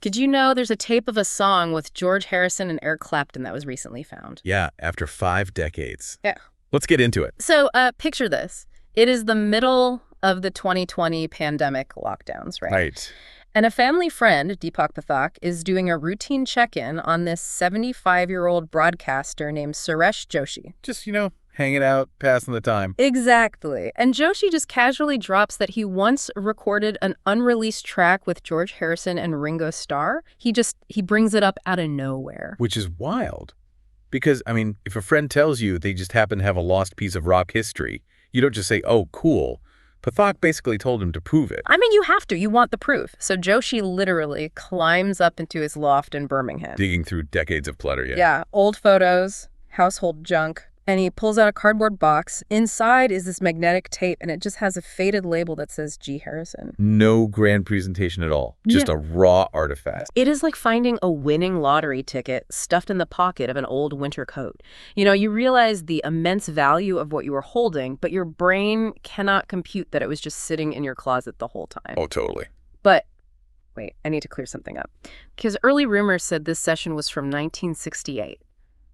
Did you know there's a tape of a song with George Harrison and Eric Clapton that was recently found? Yeah, after 5 decades. Yeah. Let's get into it. So picture this. It is the middle of the 2020 pandemic lockdowns, right? Right. And a family friend, Deepak Pathak, is doing a routine check-in on this 75-year-old broadcaster named Suresh Joshi. Just, hanging out, passing the time. Exactly. And Joshi just casually drops that he once recorded an unreleased track with George Harrison and Ringo Starr. He brings it up out of nowhere. Which is wild. Because, if a friend tells you they just happen to have a lost piece of rock history, you don't just say, oh, cool. Pathak basically told him to prove it. You have to. You want the proof. So Joshi literally climbs up into his loft in Birmingham. Digging through decades of clutter, yeah. Yeah, old photos, household junk. And he pulls out a cardboard box. Inside is this magnetic tape, and it just has a faded label that says G. Harrison. No grand presentation at all. Just a raw artifact. It is like finding a winning lottery ticket stuffed in the pocket of an old winter coat. You realize the immense value of what you were holding, but your brain cannot compute that it was just sitting in your closet the whole time. Oh, totally. But wait, I need to clear something up. Because early rumors said this session was from 1968.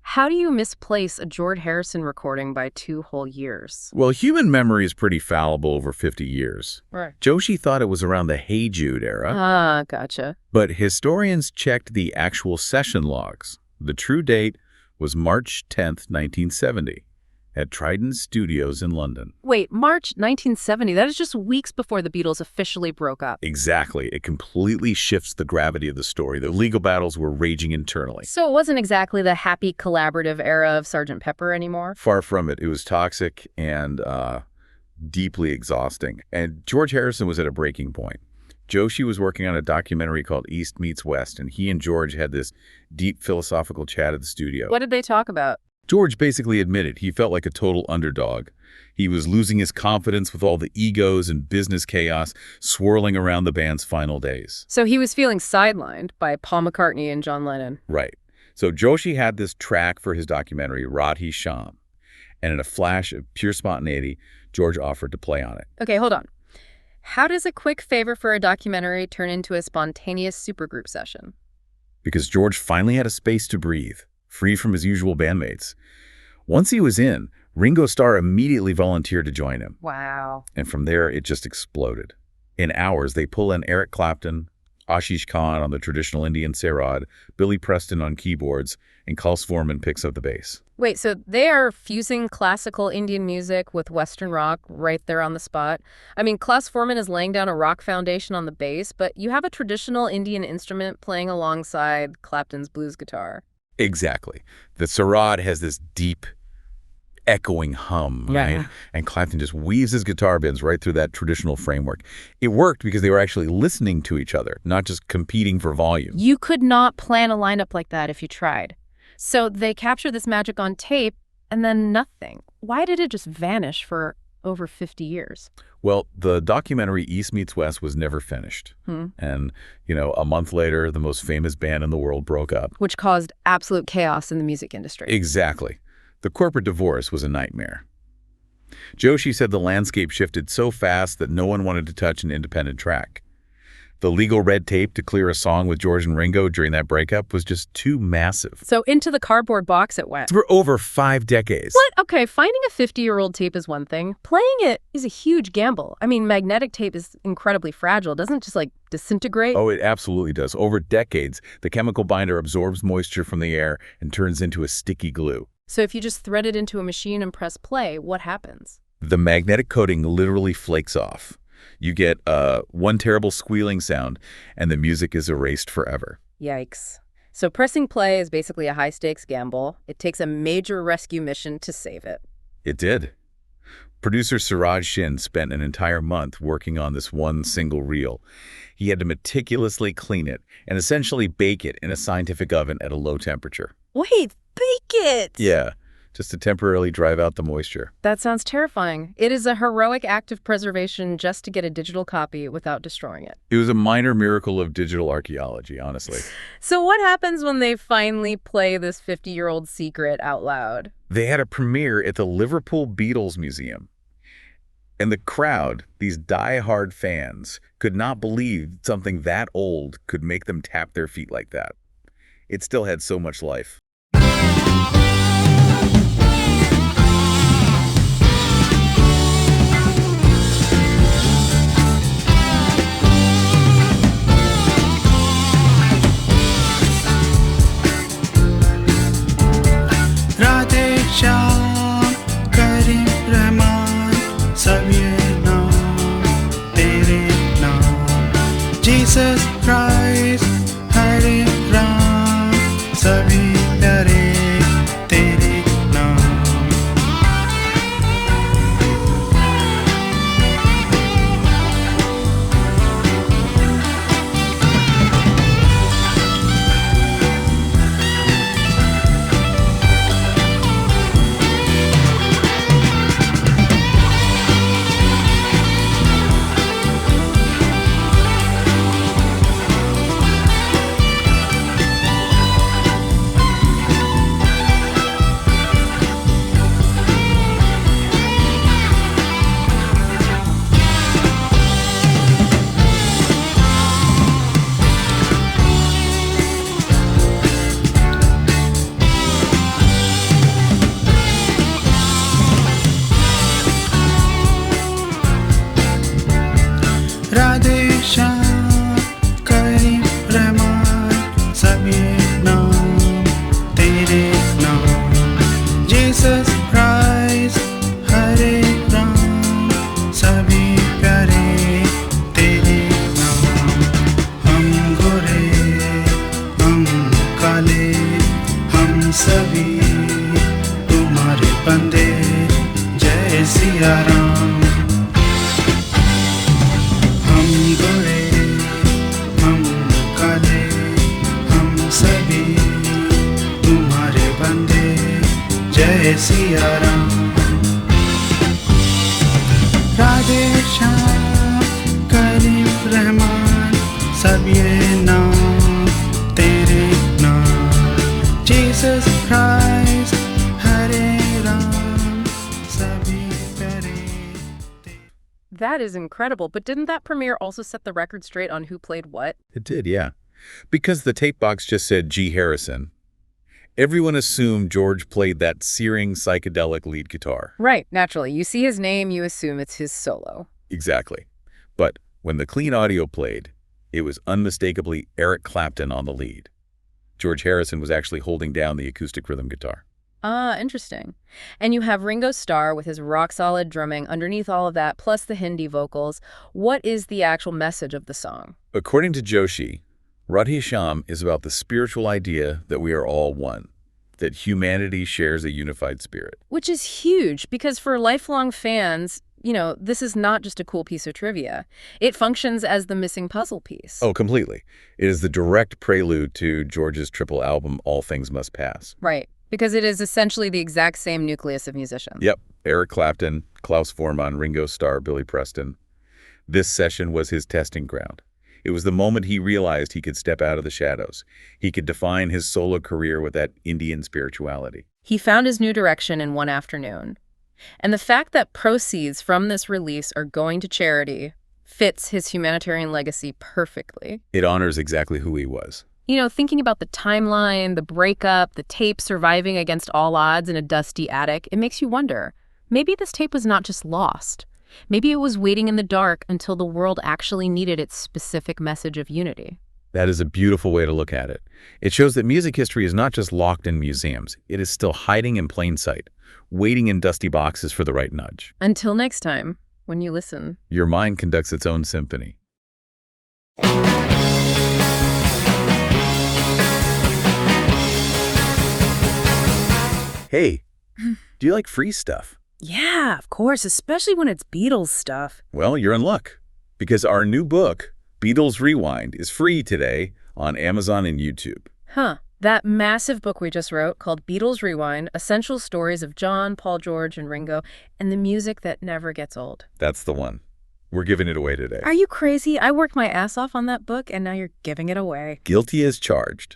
How do you misplace a George Harrison recording by 2 whole years? Well, human memory is pretty fallible over 50 years. Right. Joshi thought it was around the Hey Jude era. Ah, gotcha. But historians checked the actual session logs. The true date was March 10th, 1970, at Trident Studios in London. Wait, March 1970? That is just weeks before the Beatles officially broke up. Exactly. It completely shifts the gravity of the story. The legal battles were raging internally. So it wasn't exactly the happy collaborative era of Sgt. Pepper anymore? Far from it. It was toxic and deeply exhausting. And George Harrison was at a breaking point. Joshi was working on a documentary called East Meets West, and he and George had this deep philosophical chat at the studio. What did they talk about? George basically admitted he felt like a total underdog. He was losing his confidence with all the egos and business chaos swirling around the band's final days. So he was feeling sidelined by Paul McCartney and John Lennon. Right. So Joshi had this track for his documentary, Radhi Sham. And in a flash of pure spontaneity, George offered to play on it. Okay, hold on. How does a quick favor for a documentary turn into a spontaneous supergroup session? Because George finally had a space to breathe, free from his usual bandmates. Once he was in, Ringo Starr immediately volunteered to join him. Wow. And from there, it just exploded. In hours, they pull in Eric Clapton, Ashish Khan on the traditional Indian sarod, Billy Preston on keyboards, and Klaus Voormann picks up the bass. Wait, so they are fusing classical Indian music with Western rock right there on the spot? Klaus Voormann is laying down a rock foundation on the bass, but you have a traditional Indian instrument playing alongside Clapton's blues guitar. Exactly. The sarod has this deep, echoing hum, right? And Clapton just weaves his guitar bends right through that traditional framework. It worked because they were actually listening to each other, not just competing for volume. You could not plan a lineup like that if you tried. So they capture this magic on tape, and then nothing. Why did it just vanish for over 50 years? Well, the documentary East Meets West was never finished. And, a month later, the most famous band in the world broke up. Which caused absolute chaos in the music industry. Exactly. The corporate divorce was a nightmare. Joshi said the landscape shifted so fast that no one wanted to touch an independent track. The legal red tape to clear a song with George and Ringo during that breakup was just too massive. So into the cardboard box it went. For over 5 decades. What? Okay, finding a 50-year-old tape is one thing. Playing it is a huge gamble. Magnetic tape is incredibly fragile. Doesn't it just, disintegrate? Oh, it absolutely does. Over decades, the chemical binder absorbs moisture from the air and turns into a sticky glue. So if you just thread it into a machine and press play, what happens? The magnetic coating literally flakes off. You get one terrible squealing sound, and the music is erased forever. Yikes. So pressing play is basically a high-stakes gamble. It takes a major rescue mission to save it. It did. Producer Suraj Shin spent an entire month working on this one single reel. He had to meticulously clean it and essentially bake it in a scientific oven at a low temperature. Wait, bake it? Yeah. Just to temporarily drive out the moisture. That sounds terrifying. It is a heroic act of preservation just to get a digital copy without destroying it. It was a minor miracle of digital archaeology, honestly. So what happens when they finally play this 50-year-old secret out loud? They had a premiere at the Liverpool Beatles Museum. And the crowd, these die-hard fans, could not believe something that old could make them tap their feet like that. It still had so much life. Jesus Christ, Hare Ram, सभी प्यारे तेरे नाम। That is incredible, but didn't that premiere also set the record straight on who played what? It did, yeah. Because the tape box just said G. Harrison, everyone assumed George played that searing psychedelic lead guitar. Right, naturally. You see his name, you assume it's his solo. Exactly. But when the clean audio played, it was unmistakably Eric Clapton on the lead. George Harrison was actually holding down the acoustic rhythm guitar. Ah, interesting. And you have Ringo Starr with his rock-solid drumming underneath all of that, plus the Hindi vocals. What is the actual message of the song? According to Joshi, Radhe Shyam is about the spiritual idea that we are all one, that humanity shares a unified spirit. Which is huge, because for lifelong fans, this is not just a cool piece of trivia. It functions as the missing puzzle piece. Oh, completely. It is the direct prelude to George's triple album, All Things Must Pass. Right. Because it is essentially the exact same nucleus of musicians. Yep. Eric Clapton, Klaus Voormann, Ringo Starr, Billy Preston. This session was his testing ground. It was the moment he realized he could step out of the shadows. He could define his solo career with that Indian spirituality. He found his new direction in one afternoon. And the fact that proceeds from this release are going to charity fits his humanitarian legacy perfectly. It honors exactly who he was. Thinking about the timeline, the breakup, the tape surviving against all odds in a dusty attic, it makes you wonder, maybe this tape was not just lost. Maybe it was waiting in the dark until the world actually needed its specific message of unity. That is a beautiful way to look at it. It shows that music history is not just locked in museums. It is still hiding in plain sight, waiting in dusty boxes for the right nudge. Until next time, when you listen, your mind conducts its own symphony. Hey, do you like free stuff? Yeah, of course, especially when it's Beatles stuff. Well, you're in luck, because our new book, Beatles Rewind, is free today on Amazon and YouTube. Huh. That massive book we just wrote called Beatles Rewind, Essential Stories of John, Paul, George, and Ringo, and the music that never gets old. That's the one. We're giving it away today. Are you crazy? I worked my ass off on that book, and now you're giving it away. Guilty as charged.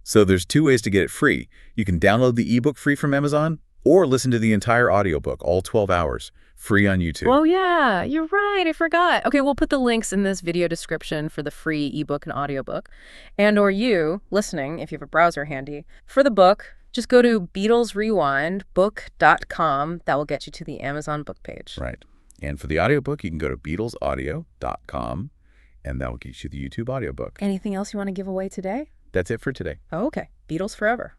So there's two ways to get it free. You can download the ebook free from Amazon, Or listen to the entire audiobook, all 12 hours, free on YouTube. Oh, yeah, you're right. I forgot. Okay, we'll put the links in this video description for the free ebook and audiobook. And or you, listening, if you have a browser handy. For the book, just go to BeatlesRewindBook.com. That will get you to the Amazon book page. Right. And for the audiobook, you can go to BeatlesAudio.com, and that will get you the YouTube audiobook. Anything else you want to give away today? That's it for today. Oh, okay. Beatles forever.